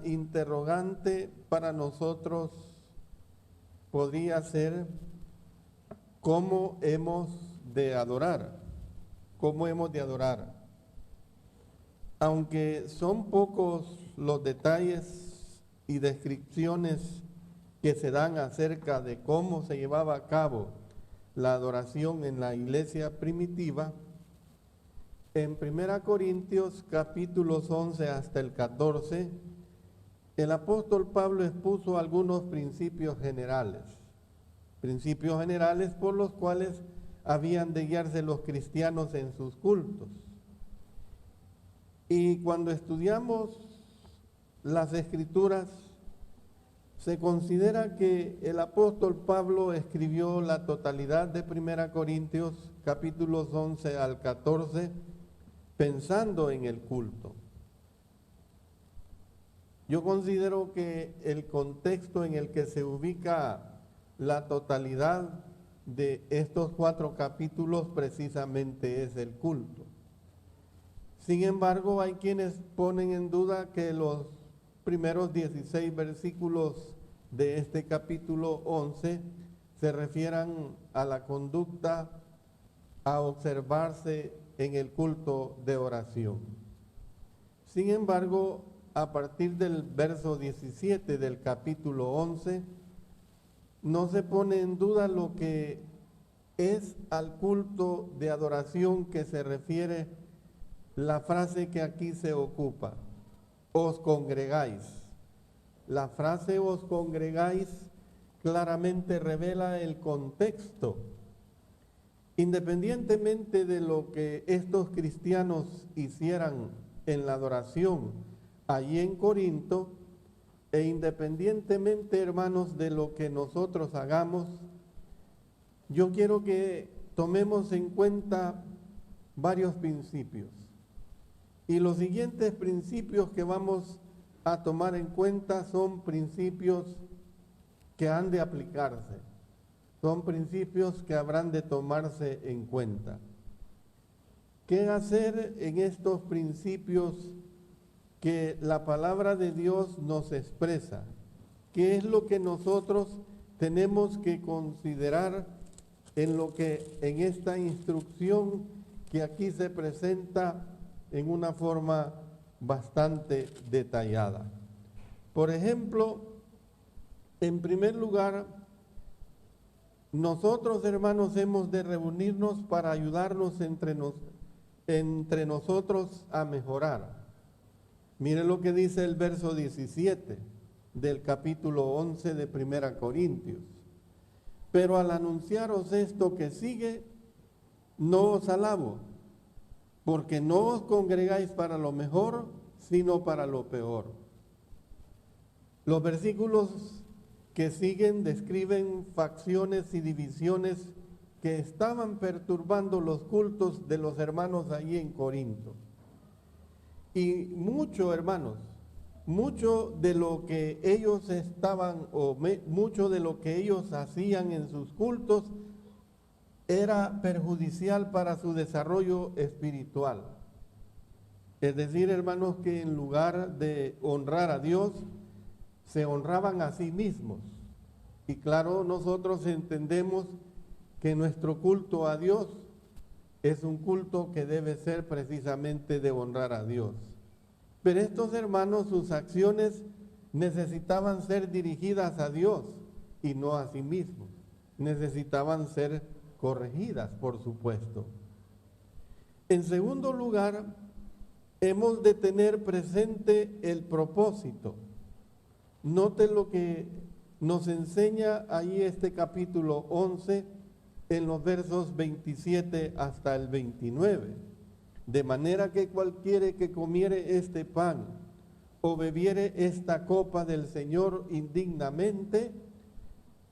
interrogante para nosotros podría ser cómo hemos de adorar, cómo hemos de adorar. Aunque son pocos los detalles y descripciones que se dan acerca de cómo se llevaba a cabo la adoración en la iglesia primitiva, en 1 Corintios capítulos 11 hasta el 14, el apóstol Pablo expuso algunos principios generales por los cuales habían de guiarse los cristianos en sus cultos. Y cuando estudiamos las Escrituras, se considera que el apóstol Pablo escribió la totalidad de 1 Corintios capítulos 11 al 14 pensando en el culto. Yo considero que el contexto en el que se ubica la totalidad de estos 4 capítulos precisamente es el culto. Sin embargo, hay quienes ponen en duda que los primeros 16 versículos de este capítulo 11 se refieran a la conducta a observarse en el culto de oración. Sin embargo, a partir del verso 17 del capítulo 11, no se pone en duda lo que es al culto de adoración que se refiere la frase que aquí se ocupa, os congregáis. La frase os congregáis claramente revela el contexto. Independientemente de lo que estos cristianos hicieran en la adoración allí en Corinto, e independientemente, hermanos, de lo que nosotros hagamos, yo quiero que tomemos en cuenta varios principios. Y los siguientes principios que vamos a tomar en cuenta son principios que han de aplicarse, son principios que habrán de tomarse en cuenta. ¿Qué hacer en estos principios que la palabra de Dios nos expresa? ¿Qué es lo que nosotros tenemos que considerar en esta instrucción que aquí se presenta en una forma bastante detallada? Por ejemplo, en primer lugar, nosotros, hermanos, hemos de reunirnos para ayudarnos entre nosotros a mejorar. Miren lo que dice el verso 17 del capítulo 11 de 1 Corintios. Pero al anunciaros esto que sigue, no os alabo, porque no os congregáis para lo mejor, sino para lo peor. Los versículos que siguen describen facciones y divisiones que estaban perturbando los cultos de los hermanos allí en Corinto. Y hermanos, mucho de lo que ellos mucho de lo que ellos hacían en sus cultos era perjudicial para su desarrollo espiritual. Es decir, hermanos, que en lugar de honrar a Dios, se honraban a sí mismos. Y claro, nosotros entendemos que nuestro culto a Dios es un culto que debe ser precisamente de honrar a Dios. Pero estos hermanos, sus acciones necesitaban ser dirigidas a Dios y no a sí mismos. Necesitaban ser corregidas, por supuesto. En segundo lugar, hemos de tener presente el propósito. Note lo que nos enseña ahí este capítulo 11 en los versos 27 hasta el 29. De manera que cualquiera que comiere este pan o bebiere esta copa del Señor indignamente,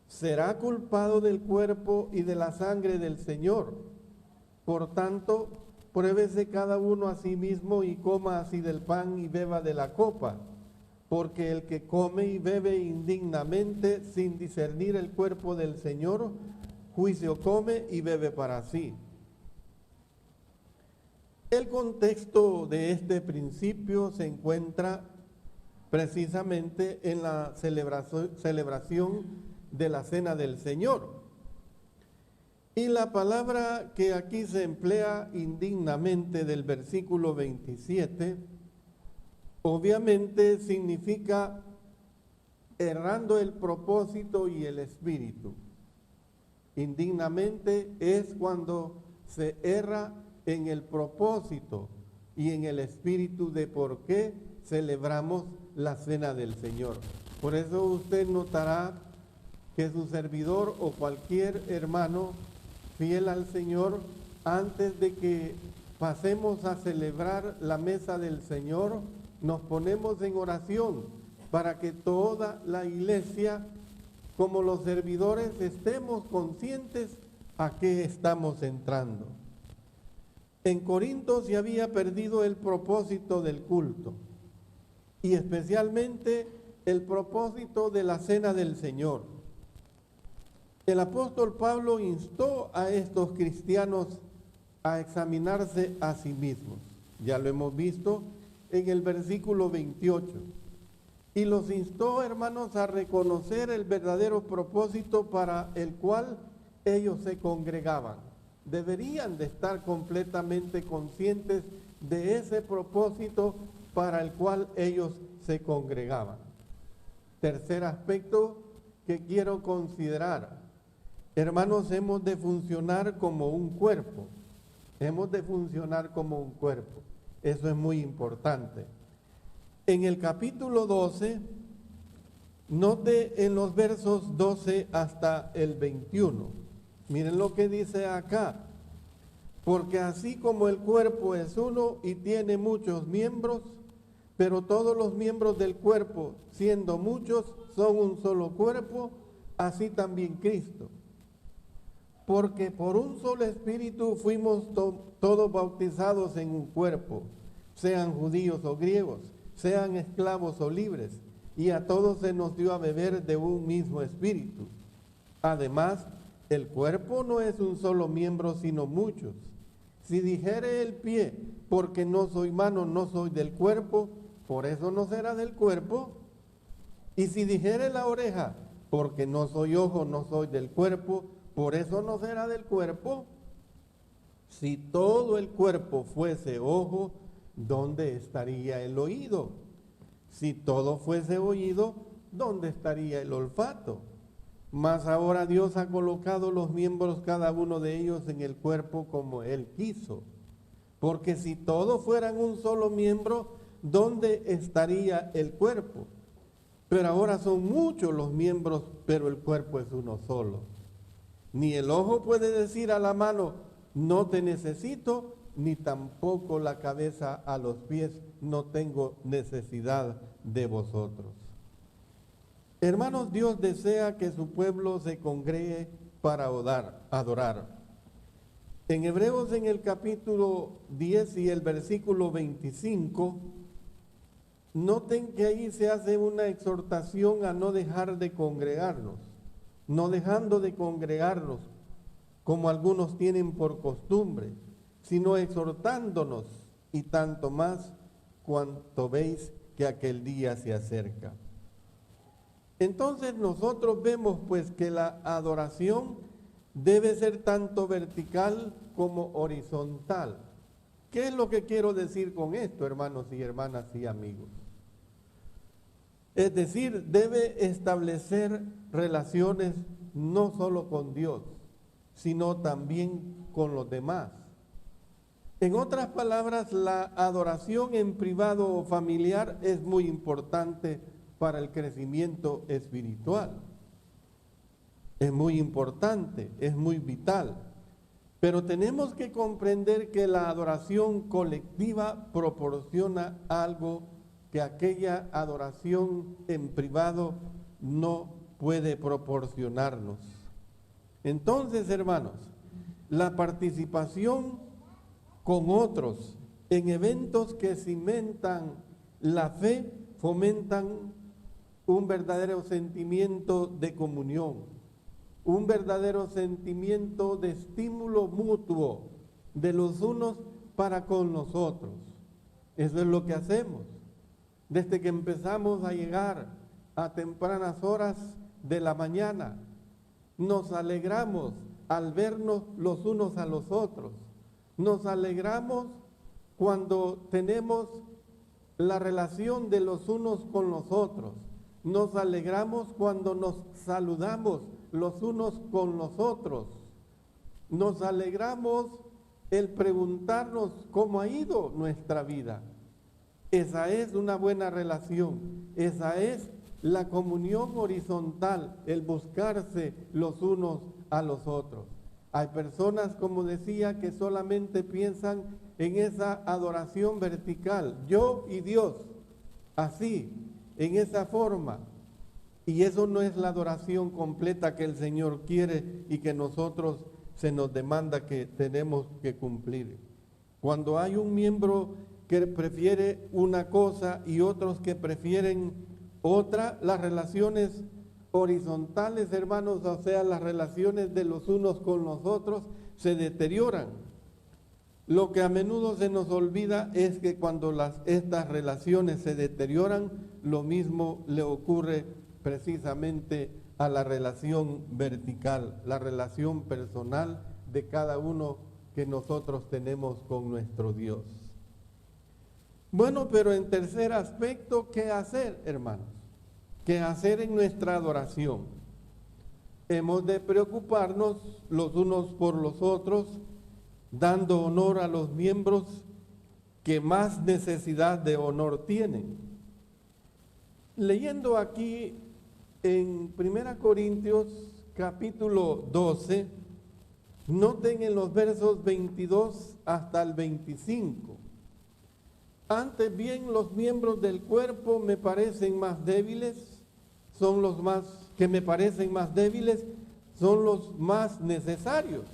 será culpado del cuerpo y de la sangre del Señor. Por tanto, pruébese cada uno a sí mismo y coma así del pan y beba de la copa. Porque el que come y bebe indignamente sin discernir el cuerpo del Señor, juicio come y bebe para sí. El contexto de este principio se encuentra precisamente en la celebración de la Cena del Señor. Y la palabra que aquí se emplea indignamente del versículo 27, obviamente significa errando el propósito y el espíritu. Indignamente es cuando se erra en el propósito y en el espíritu de por qué celebramos la Cena del Señor. Por eso usted notará que su servidor o cualquier hermano fiel al Señor, antes de que pasemos a celebrar la mesa del Señor, nos ponemos en oración para que toda la iglesia, como los servidores, estemos conscientes a qué estamos entrando. En Corinto se había perdido el propósito del culto y especialmente el propósito de la Cena del Señor. El apóstol Pablo instó a estos cristianos a examinarse a sí mismos. Ya lo hemos visto en el versículo 28. Y los instó, hermanos, a reconocer el verdadero propósito para el cual ellos se congregaban. Deberían de estar completamente conscientes de ese propósito para el cual ellos se congregaban. Tercer aspecto que quiero considerar. Hermanos, hemos de funcionar como un cuerpo. Hemos de funcionar como un cuerpo. Eso es muy importante. En el capítulo 12, note en los versos 12 hasta el 21. Miren lo que dice acá. Porque así como el cuerpo es uno y tiene muchos miembros, pero todos los miembros del cuerpo, siendo muchos, son un solo cuerpo, así también Cristo. Porque por un solo espíritu fuimos todos bautizados en un cuerpo, sean judíos o griegos, sean esclavos o libres, y a todos se nos dio a beber de un mismo espíritu. Además, el cuerpo no es un solo miembro, sino muchos. Si dijere el pie, porque no soy mano, no soy del cuerpo, por eso no será del cuerpo. Y si dijere la oreja, porque no soy ojo, no soy del cuerpo, por eso no será del cuerpo. Si todo el cuerpo fuese ojo, ¿dónde estaría el oído? Si todo fuese oído, ¿dónde estaría el olfato? Mas ahora Dios ha colocado los miembros, cada uno de ellos, en el cuerpo como Él quiso. Porque si todos fueran un solo miembro, ¿dónde estaría el cuerpo? Pero ahora son muchos los miembros, pero el cuerpo es uno solo. Ni el ojo puede decir a la mano, no te necesito, ni tampoco la cabeza a los pies, no tengo necesidad de vosotros. Hermanos, Dios desea que su pueblo se congregue para adorar. En Hebreos, en el capítulo 10 y el versículo 25, noten que ahí se hace una exhortación a no dejar de congregarnos, no dejando de congregarnos como algunos tienen por costumbre, sino exhortándonos, y tanto más cuanto veis que aquel día se acerca. Entonces nosotros vemos pues que la adoración debe ser tanto vertical como horizontal. ¿Qué es lo que quiero decir con esto, hermanos y hermanas y amigos? Es decir, debe establecer relaciones no solo con Dios, sino también con los demás. En otras palabras, la adoración en privado o familiar es muy importante para el crecimiento espiritual. Es muy importante, es muy vital. Pero tenemos que comprender que la adoración colectiva proporciona algo que aquella adoración en privado no puede proporcionarnos. Entonces, hermanos, la participación con otros en eventos que cimentan la fe fomentan un verdadero sentimiento de comunión, un verdadero sentimiento de estímulo mutuo de los unos para con los otros. Eso es lo que hacemos. desde que empezamos a llegar a tempranas horas de la mañana. Nos alegramos al vernos los unos a los otros. Nos alegramos cuando tenemos la relación de los unos con los otros. Nos alegramos cuando nos saludamos los unos con los otros. Nos alegramos el preguntarnos cómo ha ido nuestra vida. Esa es una buena relación. Esa es la comunión horizontal, el buscarse los unos a los otros. Hay personas, como decía, que solamente piensan en esa adoración vertical, yo y Dios, así, en esa forma. Y eso no es la adoración completa que el Señor quiere y que nosotros se nos demanda que tenemos que cumplir. Cuando hay un miembro que prefiere una cosa y otros que prefieren otra, las relaciones horizontales, hermanos, o sea, las relaciones de los unos con los otros, se deterioran. Lo que a menudo se nos olvida es que cuando estas relaciones se deterioran, lo mismo le ocurre precisamente a la relación vertical, la relación personal de cada uno que nosotros tenemos con nuestro Dios. Bueno, pero en tercer aspecto, ¿qué hacer, hermanos? ¿Qué hacer en nuestra adoración? Hemos de preocuparnos los unos por los otros, dando honor a los miembros que más necesidad de honor tienen. Leyendo aquí en 1 Corintios capítulo 12, noten en los versos 22 hasta el 25. Antes bien, los miembros del cuerpo me parecen más débiles, son los más necesarios.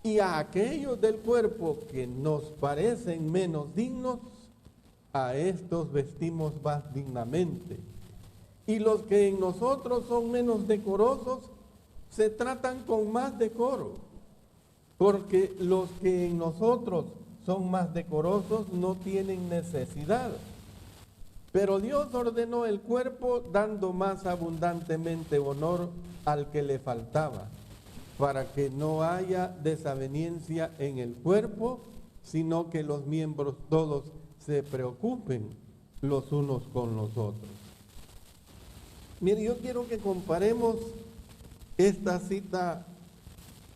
Y a aquellos del cuerpo que nos parecen menos dignos, a estos vestimos más dignamente. Y los que en nosotros son menos decorosos, se tratan con más decoro, porque los que en nosotros son más decorosos no tienen necesidad. Pero Dios ordenó el cuerpo dando más abundantemente honor al que le faltaba, para que no haya desaveniencia en el cuerpo, sino que los miembros todos se preocupen los unos con los otros. Mire, yo quiero que comparemos esta cita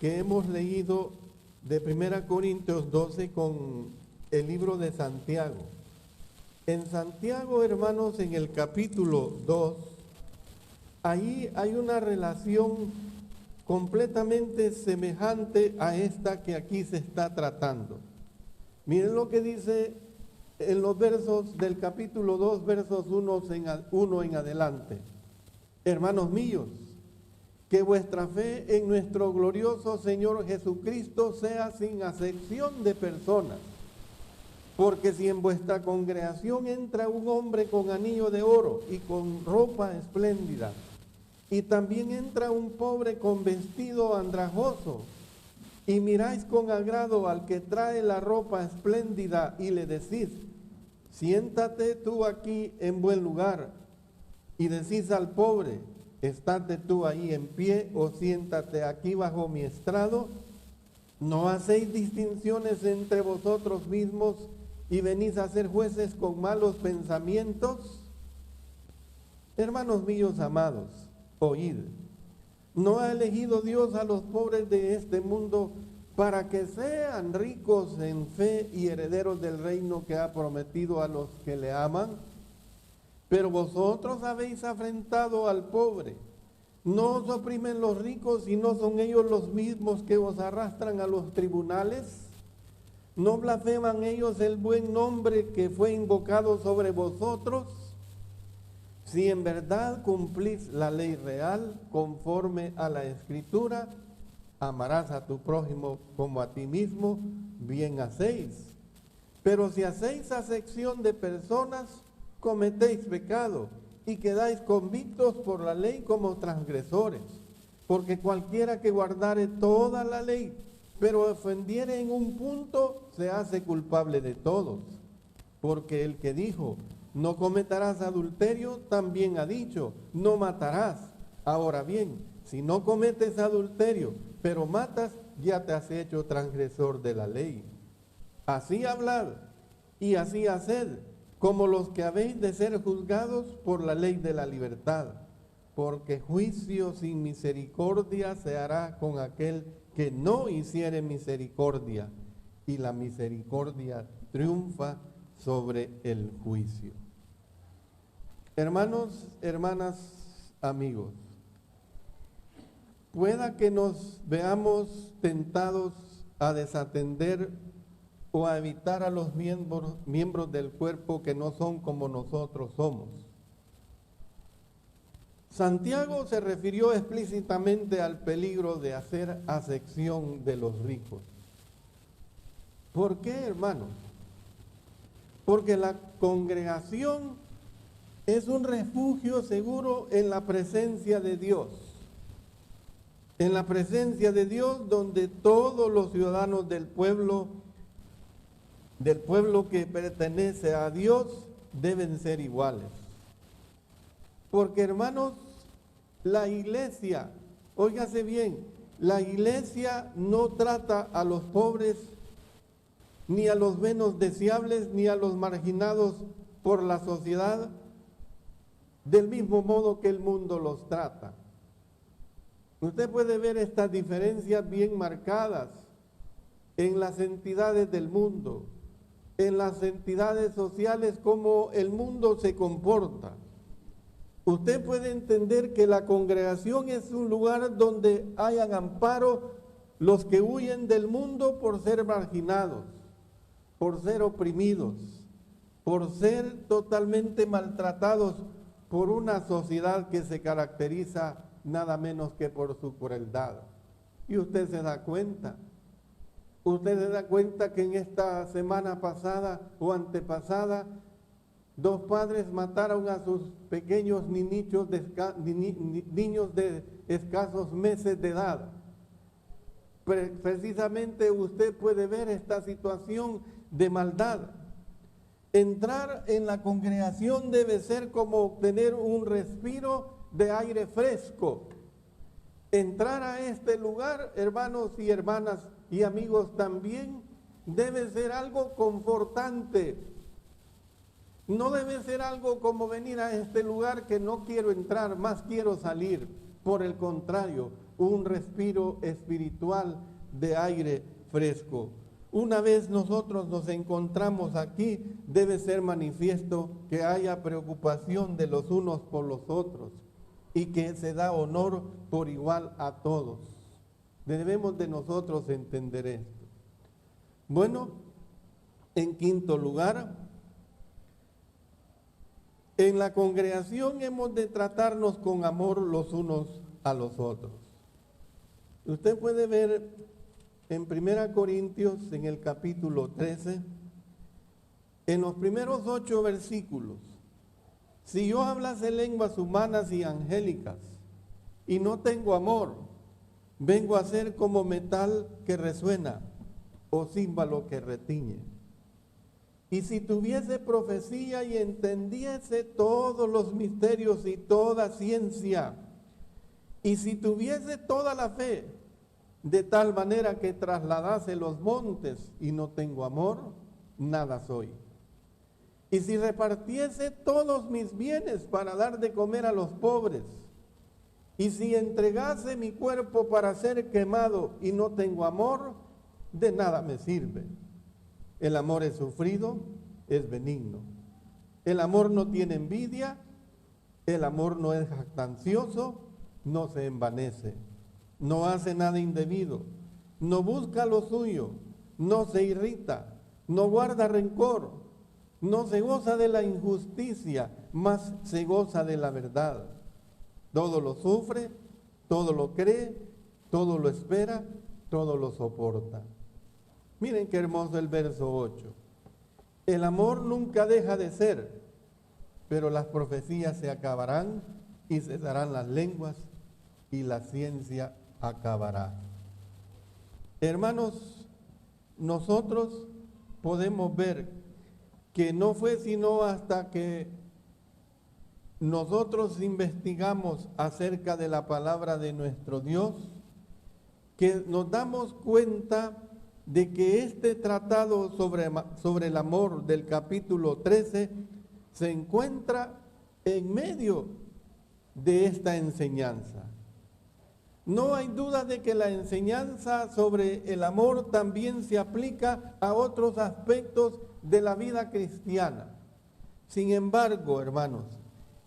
que hemos leído de 1 Corintios 12 con el libro de Santiago. En Santiago, hermanos, en el capítulo 2, ahí hay una relación completamente semejante a esta que aquí se está tratando. Miren lo que dice en los versos del capítulo 2, versos 1 en adelante. Hermanos míos, que vuestra fe en nuestro glorioso Señor Jesucristo sea sin acepción de personas. Porque si en vuestra congregación entra un hombre con anillo de oro y con ropa espléndida, y también entra un pobre con vestido andrajoso, y miráis con agrado al que trae la ropa espléndida y le decís, siéntate tú aquí en buen lugar, y decís al pobre, estate tú ahí en pie o siéntate aquí bajo mi estrado, ¿no hacéis distinciones entre vosotros mismos y venís a ser jueces con malos pensamientos? Hermanos míos amados, oíd, ¿no ha elegido Dios a los pobres de este mundo para que sean ricos en fe y herederos del reino que ha prometido a los que le aman? Pero vosotros habéis afrentado al pobre. ¿No os oprimen los ricos y no son ellos los mismos que os arrastran a los tribunales? ¿No blasfeman ellos el buen nombre que fue invocado sobre vosotros? Si en verdad cumplís la ley real conforme a la Escritura, amarás a tu prójimo como a ti mismo, bien hacéis. Pero si hacéis acepción de personas, cometéis pecado y quedáis convictos por la ley como transgresores. Porque cualquiera que guardare toda la ley, pero ofendiere en un punto, se hace culpable de todos. Porque el que dijo, No cometerás adulterio, también ha dicho, no matarás. Ahora bien, si no cometes adulterio, pero matas, ya te has hecho transgresor de la ley. Así hablad y así haced, como los que habéis de ser juzgados por la ley de la libertad, porque juicio sin misericordia se hará con aquel que no hiciere misericordia, y la misericordia triunfa sobre el juicio. Hermanos, hermanas, amigos, pueda que nos veamos tentados a desatender o a evitar a los miembros del cuerpo que no son como nosotros somos. Santiago se refirió explícitamente al peligro de hacer acepción de los ricos. ¿Por qué, hermanos? Porque la congregación es un refugio seguro en la presencia de Dios. En la presencia de Dios, donde todos los ciudadanos del pueblo que pertenece a Dios deben ser iguales. Porque, hermanos, la iglesia, óigase bien, la iglesia no trata a los pobres, ni a los menos deseables, ni a los marginados por la sociedad, del mismo modo que el mundo los trata. Usted puede ver estas diferencias bien marcadas en las entidades del mundo, en las entidades sociales, cómo el mundo se comporta. Usted puede entender que la congregación es un lugar donde hayan amparo los que huyen del mundo por ser marginados, por ser oprimidos, por ser totalmente maltratados por una sociedad que se caracteriza nada menos que por su crueldad. Y usted se da cuenta que en esta semana pasada o antepasada, 2 padres mataron a sus pequeños niños de escasos meses de edad. Precisamente usted puede ver esta situación de maldad. Entrar en la congregación debe ser como obtener un respiro de aire fresco. Entrar a este lugar, hermanos y hermanas y amigos, también debe ser algo confortante. No debe ser algo como venir a este lugar que no quiero entrar, más quiero salir. Por el contrario, un respiro espiritual de aire fresco. Una vez nosotros nos encontramos aquí, debe ser manifiesto que haya preocupación de los unos por los otros y que se da honor por igual a todos. Debemos de nosotros entender esto. Bueno, en quinto lugar, en la congregación hemos de tratarnos con amor los unos a los otros. Usted puede ver en 1 Corintios, en el capítulo 13, en los primeros 8 versículos: si yo hablase lenguas humanas y angélicas y no tengo amor, vengo a ser como metal que resuena o címbalo que retiñe. Y si tuviese profecía y entendiese todos los misterios y toda ciencia, y si tuviese toda la fe, de tal manera que trasladase los montes y no tengo amor, nada soy. Y si repartiese todos mis bienes para dar de comer a los pobres, y si entregase mi cuerpo para ser quemado y no tengo amor, de nada me sirve. El amor es sufrido, es benigno. El amor no tiene envidia, el amor no es jactancioso, no se envanece, no hace nada indebido, no busca lo suyo, no se irrita, no guarda rencor, no se goza de la injusticia, mas se goza de la verdad. Todo lo sufre, todo lo cree, todo lo espera, todo lo soporta. Miren qué hermoso el verso 8. El amor nunca deja de ser, pero las profecías se acabarán y cesarán las lenguas y la ciencia acabará. Hermanos, nosotros podemos ver que no fue sino hasta que nosotros investigamos acerca de la palabra de nuestro Dios, que nos damos cuenta de que este tratado sobre el amor del capítulo 13 se encuentra en medio de esta enseñanza. No hay duda de que la enseñanza sobre el amor también se aplica a otros aspectos de la vida cristiana. Sin embargo, hermanos,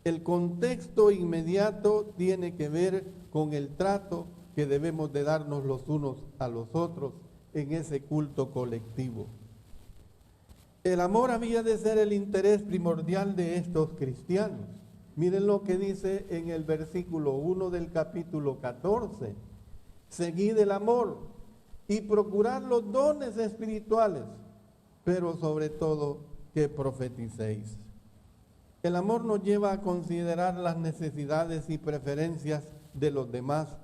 el contexto inmediato tiene que ver con el trato que debemos de darnos los unos a los otros en ese culto colectivo. El amor había de ser el interés primordial de estos cristianos. Miren lo que dice en el versículo 1 del capítulo 14. Seguid el amor y procurad los dones espirituales, pero sobre todo que profeticéis. El amor nos lleva a considerar las necesidades y preferencias de los demás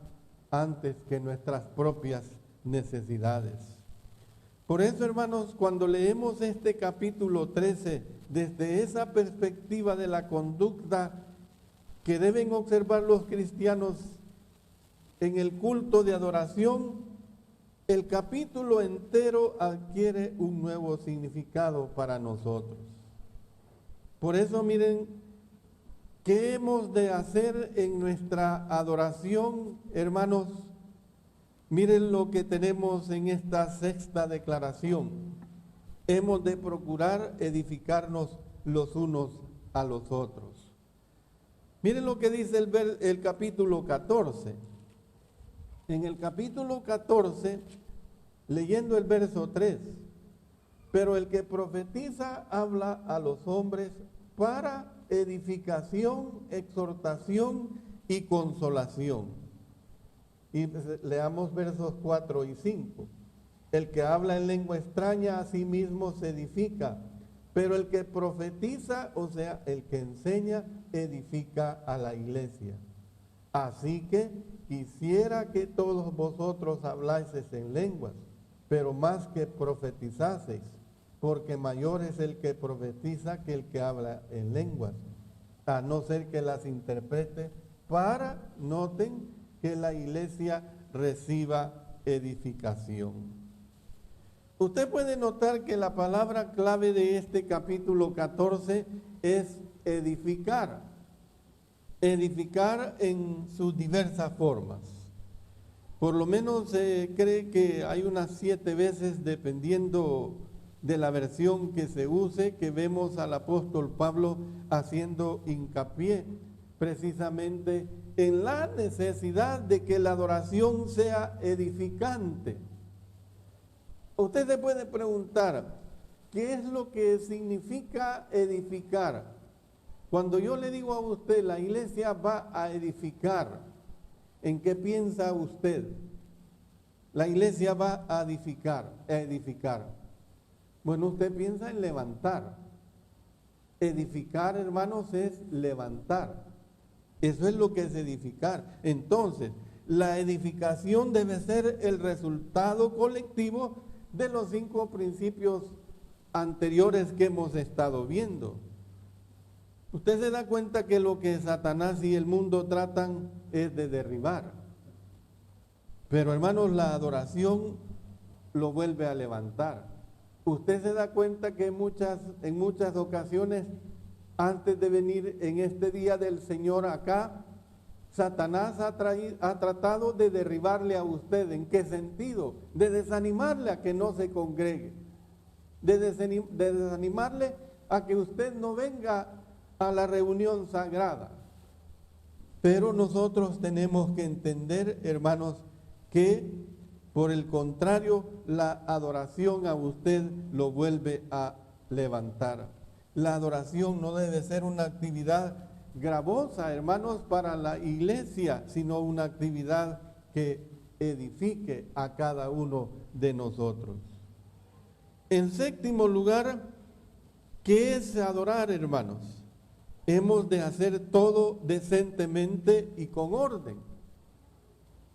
antes que nuestras propias necesidades. Por eso, hermanos, cuando leemos este capítulo 13 desde esa perspectiva de la conducta que deben observar los cristianos en el culto de adoración, el capítulo entero adquiere un nuevo significado para nosotros. Por eso, miren, ¿qué hemos de hacer en nuestra adoración, hermanos? Miren lo que tenemos en esta sexta declaración. Hemos de procurar edificarnos los unos a los otros. Miren lo que dice el capítulo 14. En el capítulo 14, leyendo el verso 3, pero el que profetiza habla a los hombres para edificación, exhortación y consolación. Y leamos versos 4 y 5. El que habla en lengua extraña a sí mismo se edifica, pero el que profetiza, o sea, el que enseña, edifica a la iglesia. Así que quisiera que todos vosotros hablaseis en lenguas, pero más que profetizaseis, porque mayor es el que profetiza que el que habla en lenguas, a no ser que las interprete para, noten, que la iglesia reciba edificación. Usted puede notar que la palabra clave de este capítulo 14 es edificar. Edificar en sus diversas formas. Por lo menos se cree que hay unas 7 veces, dependiendo de la versión que se use, que vemos al apóstol Pablo haciendo hincapié precisamente en la necesidad de que la adoración sea edificante. Usted se puede preguntar, ¿qué es lo que significa edificar? Cuando yo le digo a usted, la iglesia va a edificar, ¿en qué piensa usted? La iglesia va a edificar. Bueno, usted piensa en levantar. Edificar, hermanos, es levantar. Eso es lo que es edificar. Entonces, la edificación debe ser el resultado colectivo de los 5 principios anteriores que hemos estado viendo. Usted se da cuenta que lo que Satanás y el mundo tratan es de derribar. Pero, hermanos, la adoración lo vuelve a levantar. Usted se da cuenta que en muchas ocasiones, antes de venir en este día del Señor acá, Satanás ha tratado de derribarle a usted. ¿En qué sentido? De desanimarle a que no se congregue, de desanimarle a que usted no venga a la reunión sagrada. Pero nosotros tenemos que entender, hermanos, que por el contrario, la adoración a usted lo vuelve a levantar. La adoración no debe ser una actividad gravosa, hermanos, para la iglesia, sino una actividad que edifique a cada uno de nosotros. En séptimo lugar, ¿qué es adorar, hermanos? Hemos de hacer todo decentemente y con orden.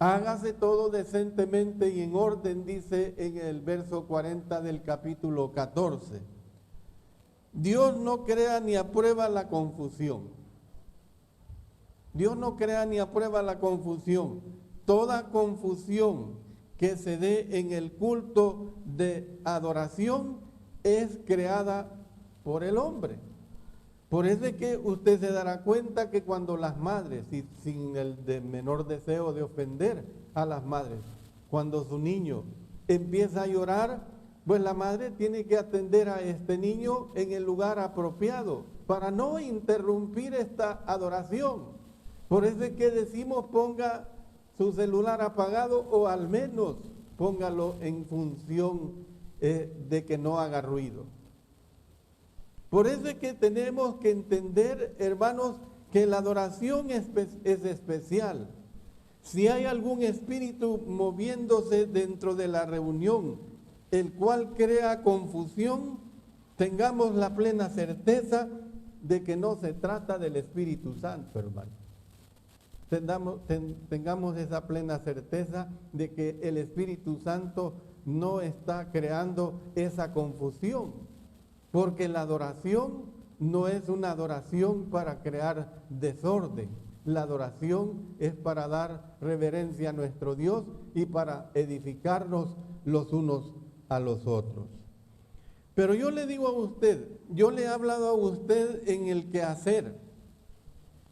Hágase todo decentemente y en orden, dice en el verso 40 del capítulo 14. Dios no crea ni aprueba la confusión. Dios no crea ni aprueba la confusión. Toda confusión que se dé en el culto de adoración es creada por el hombre. Por eso es que usted se dará cuenta que cuando las madres, y sin el menor deseo de ofender a las madres, cuando su niño empieza a llorar, pues la madre tiene que atender a este niño en el lugar apropiado para no interrumpir esta adoración. Por eso es que decimos ponga su celular apagado o al menos póngalo en función de que no haga ruido. Por eso es que tenemos que entender, hermanos, que la adoración es especial. Si hay algún espíritu moviéndose dentro de la reunión, el cual crea confusión, tengamos la plena certeza de que no se trata del Espíritu Santo, hermano. Tengamos esa plena certeza de que el Espíritu Santo no está creando esa confusión, porque la adoración no es una adoración para crear desorden. La adoración es para dar reverencia a nuestro Dios y para edificarnos los unos a los otros. Pero yo le digo a usted, yo le he hablado a usted en el quehacer,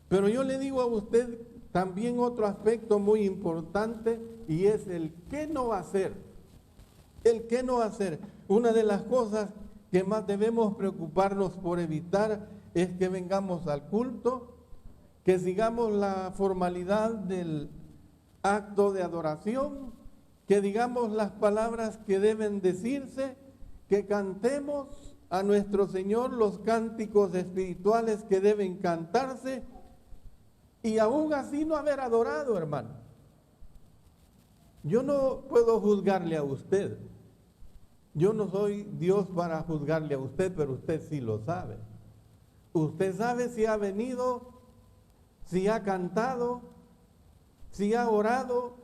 pero yo le digo a usted también otro aspecto muy importante y es el qué no hacer. El qué no hacer. Una de las cosas que más debemos preocuparnos por evitar es que vengamos al culto, que sigamos la formalidad del acto de adoración, que digamos las palabras que deben decirse, que cantemos a nuestro Señor los cánticos espirituales que deben cantarse y aún así no haber adorado, hermano. Yo no puedo juzgarle a usted. Yo no soy Dios para juzgarle a usted, pero usted sí lo sabe. Usted sabe si ha venido, si ha cantado, si ha orado,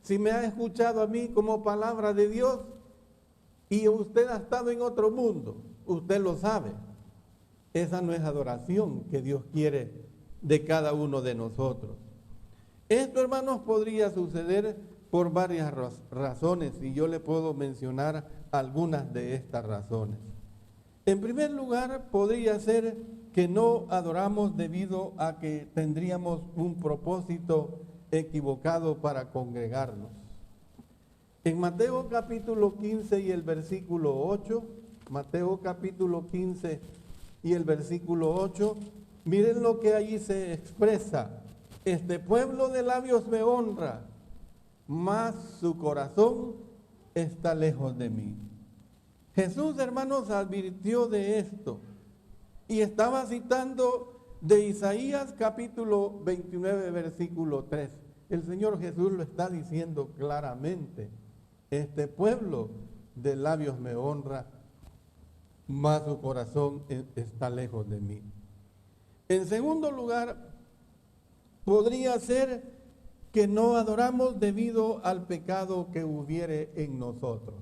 si me ha escuchado a mí como palabra de Dios y usted ha estado en otro mundo. Usted lo sabe. Esa no es adoración que Dios quiere de cada uno de nosotros. Esto, hermanos, podría suceder por varias razones y yo le puedo mencionar algunas de estas razones. En primer lugar, podría ser que no adoramos debido a que tendríamos un propósito equivocado para congregarnos. En Mateo capítulo 15 y el versículo 8, Mateo capítulo 15 y el versículo 8, miren lo que allí se expresa. Este pueblo de labios me honra, mas su corazón está lejos de mí. Jesús, hermanos, advirtió de esto y estaba citando de Isaías capítulo 29, versículo 3. El Señor Jesús lo está diciendo claramente. Este pueblo de labios me honra, mas su corazón está lejos de mí. En segundo lugar, podría ser que no adoramos debido al pecado que hubiere en nosotros.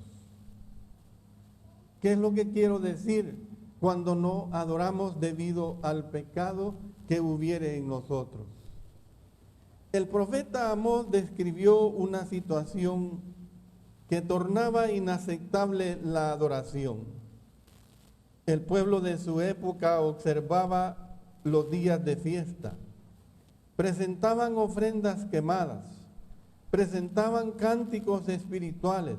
¿Qué es lo que quiero decir cuando no adoramos debido al pecado que hubiere en nosotros? El profeta Amós describió una situación que tornaba inaceptable la adoración. El pueblo de su época observaba los días de fiesta, presentaban ofrendas quemadas, presentaban cánticos espirituales,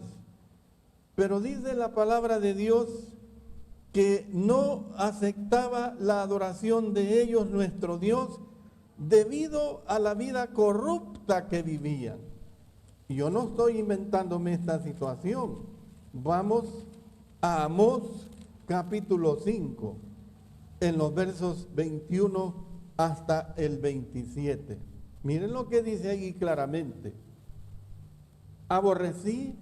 pero dice la palabra de Dios que no aceptaba la adoración de ellos, nuestro Dios, debido a la vida corrupta que vivían. Y yo no estoy inventándome esta situación. Vamos a Amós capítulo 5, en los versos 21 hasta el 27. Miren lo que dice ahí claramente. Aborrecí,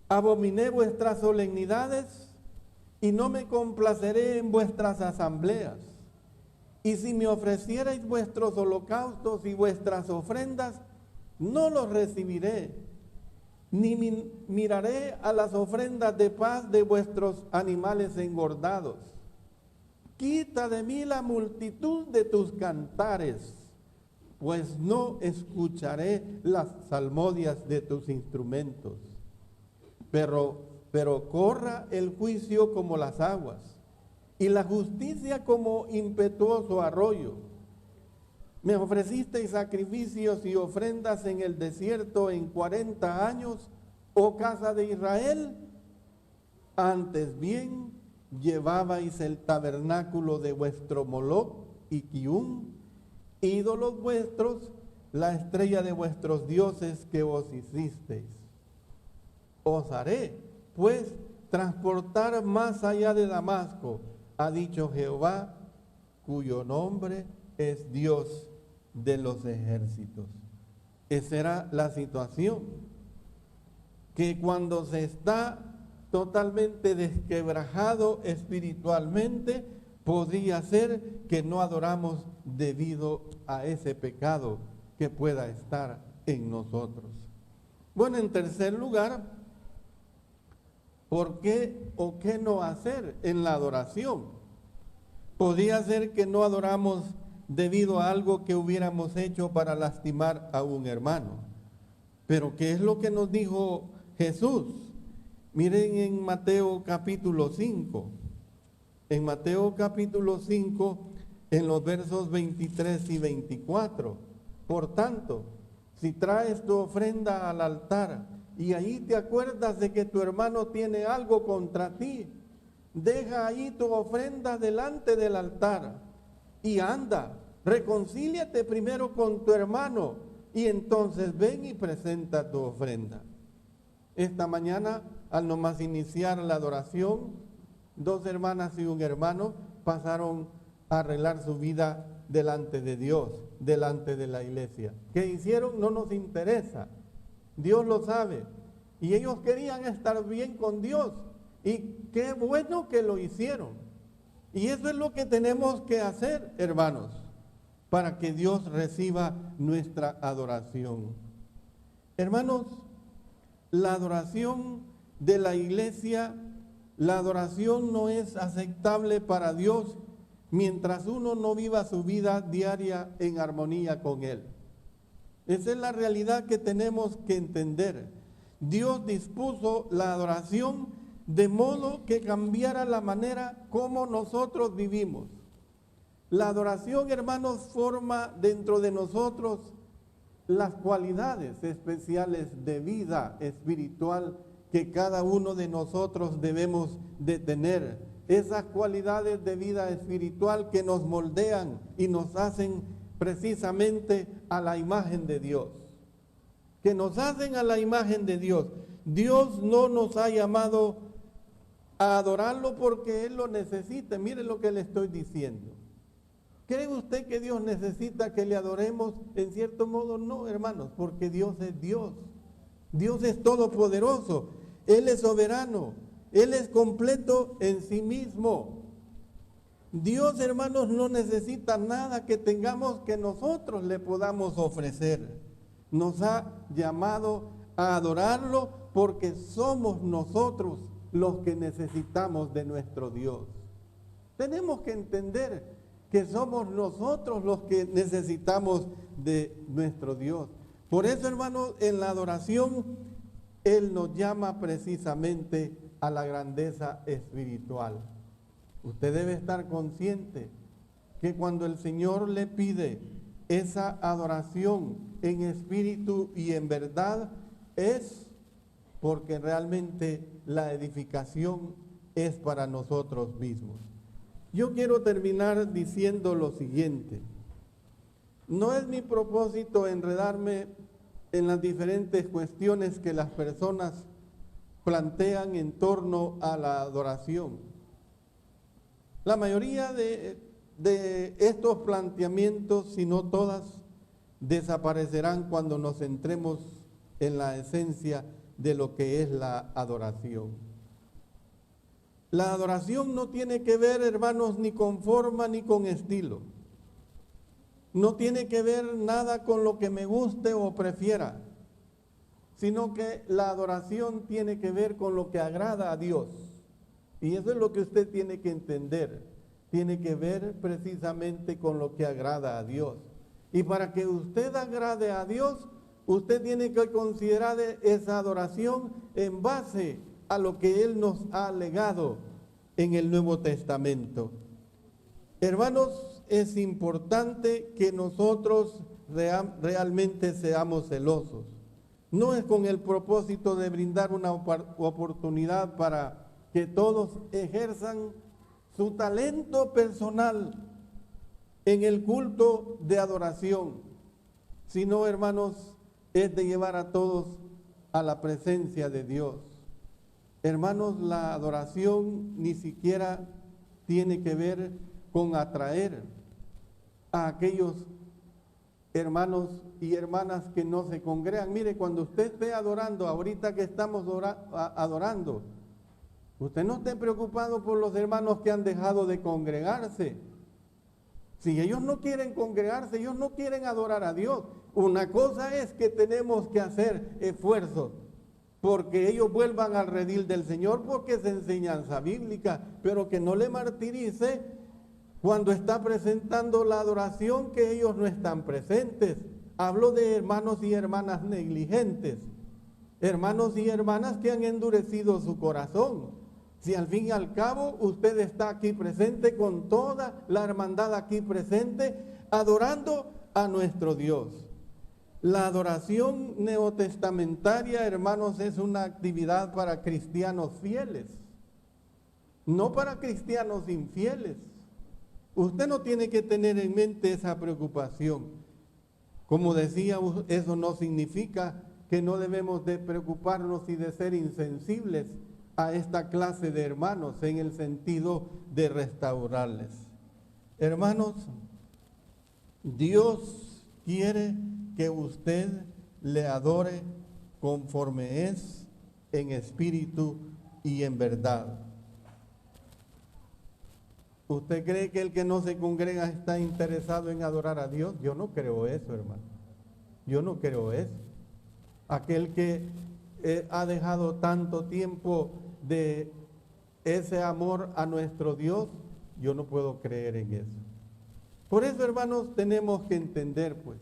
abominé vuestras solemnidades y no me complaceré en vuestras asambleas. Y si me ofrecierais vuestros holocaustos y vuestras ofrendas, no los recibiré, ni miraré a las ofrendas de paz de vuestros animales engordados. quita de mí la multitud de tus cantares, pues no escucharé las salmodias de tus instrumentos. Pero corra el juicio como las aguas, y la justicia como impetuoso arroyo. Me ofrecisteis sacrificios y ofrendas en el desierto en 40 años, oh casa de Israel. Antes bien llevabais el tabernáculo de vuestro Moloc y Quium, ídolos vuestros, la estrella de vuestros dioses que os hicisteis. Os haré, pues, transportar más allá de Damasco, ha dicho Jehová, cuyo nombre es Dios de los ejércitos. Esa era la situación, que cuando se está totalmente desquebrajado espiritualmente, podría ser que no adoramos debido a ese pecado que pueda estar en nosotros. Bueno, en tercer lugar, ¿por qué o qué no hacer en la adoración? Podría ser que no adoramos debido a algo que hubiéramos hecho para lastimar a un hermano. Pero ¿qué es lo que nos dijo Jesús? Miren en Mateo capítulo 5. En Mateo capítulo 5, en los versos 23 y 24. Por tanto, si traes tu ofrenda al altar y ahí te acuerdas de que tu hermano tiene algo contra ti, deja ahí tu ofrenda delante del altar y anda, reconcíliate primero con tu hermano y entonces ven y presenta tu ofrenda. Esta mañana, al nomás iniciar la adoración, 2 hermanas y un hermano pasaron a arreglar su vida delante de Dios, delante de la iglesia. ¿Qué hicieron? No nos interesa. Dios lo sabe. Y ellos querían estar bien con Dios. Y qué bueno que lo hicieron. Y eso es lo que tenemos que hacer, hermanos, para que Dios reciba nuestra adoración. Hermanos, la adoración de la iglesia, la adoración no es aceptable para Dios mientras uno no viva su vida diaria en armonía con Él. Esa es la realidad que tenemos que entender. Dios dispuso la adoración de modo que cambiara la manera como nosotros vivimos. La adoración, hermanos, forma dentro de nosotros las cualidades especiales de vida espiritual que cada uno de nosotros debemos de tener. Esas cualidades de vida espiritual que nos moldean y nos hacen precisamente a la imagen de Dios. Que nos hacen a la imagen de Dios. Dios no nos ha llamado a adorarlo porque Él lo necesita. Mire lo que le estoy diciendo. ¿Cree usted que Dios necesita que le adoremos? En cierto modo no, hermanos, porque Dios es Dios. Dios es todopoderoso. Él es soberano. Él es completo en sí mismo. Dios, hermanos, no necesita nada que tengamos que nosotros le podamos ofrecer. Nos ha llamado a adorarlo porque somos nosotros los que necesitamos de nuestro Dios. Tenemos que entender que somos nosotros los que necesitamos de nuestro Dios. Por eso, hermanos, en la adoración, Él nos llama precisamente a la grandeza espiritual. Usted debe estar consciente que cuando el Señor le pide esa adoración en espíritu y en verdad, es porque realmente la edificación es para nosotros mismos. Yo quiero terminar diciendo lo siguiente. No es mi propósito enredarme en las diferentes cuestiones que las personas plantean en torno a la adoración. La mayoría de estos planteamientos, si no todas, desaparecerán cuando nos centremos en la esencia de lo que es la adoración. La adoración no tiene que ver, hermanos, ni con forma ni con estilo. No tiene que ver nada con lo que me guste o prefiera, sino que la adoración tiene que ver con lo que agrada a Dios. Y eso es lo que usted tiene que entender. tiene que ver precisamente con lo que agrada a Dios. Y para que usted agrade a Dios, usted tiene que considerar esa adoración en base a lo que Él nos ha legado en el Nuevo Testamento. Hermanos, es importante que nosotros realmente seamos celosos. No es con el propósito de brindar una oportunidad para que todos ejerzan su talento personal en el culto de adoración, sino, hermanos, es de llevar a todos a la presencia de Dios. Hermanos, la adoración ni siquiera tiene que ver con atraer a aquellos hermanos y hermanas que no se congregan. Mire, cuando usted esté adorando, ahorita que estamos adorando, usted no esté preocupado por los hermanos que han dejado de congregarse. Si ellos no quieren congregarse, ellos no quieren adorar a Dios. Una cosa es que tenemos que hacer esfuerzos porque ellos vuelvan al redil del Señor, porque es enseñanza bíblica, pero que no le martirice cuando está presentando la adoración que ellos no están presentes. Hablo de hermanos y hermanas negligentes, hermanos y hermanas que han endurecido su corazón. Si al fin y al cabo usted está aquí presente con toda la hermandad aquí presente, adorando a nuestro Dios. La adoración neotestamentaria, hermanos, es una actividad para cristianos fieles, no para cristianos infieles. Usted no tiene que tener en mente esa preocupación. Como decía, eso no significa que no debemos de preocuparnos y de ser insensibles a esta clase de hermanos en el sentido de restaurarles. Hermanos, Dios quiere que usted le adore conforme es, en espíritu y en verdad. ¿Usted cree que el que no se congrega está interesado en adorar a Dios? Yo no creo eso, hermano. Yo no creo eso. Aquel que ha dejado tanto tiempo de ese amor a nuestro Dios, yo no puedo creer en eso. Por eso, hermanos, tenemos que entender, pues,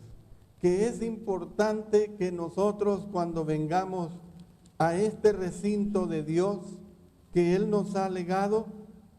que es importante que nosotros cuando vengamos a este recinto de Dios que Él nos ha legado,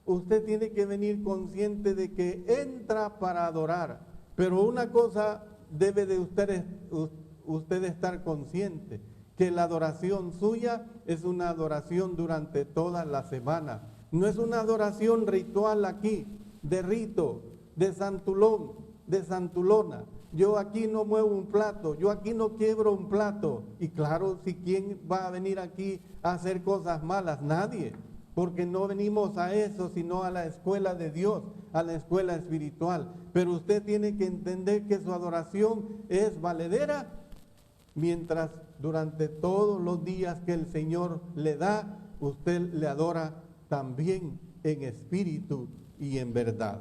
usted tiene que venir consciente de que entra para adorar. Pero una cosa debe de usted estar consciente, que la adoración suya es una adoración durante toda la semana. No es una adoración ritual aquí, de rito, de santulón, de santulona. Yo aquí no muevo un plato, yo aquí no quiebro un plato. Y claro, si quién va a venir aquí a hacer cosas malas, nadie. Porque no venimos a eso, sino a la escuela de Dios, a la escuela espiritual. Pero usted tiene que entender que su adoración es valedera, mientras durante todos los días que el Señor le da, usted le adora también en espíritu y en verdad.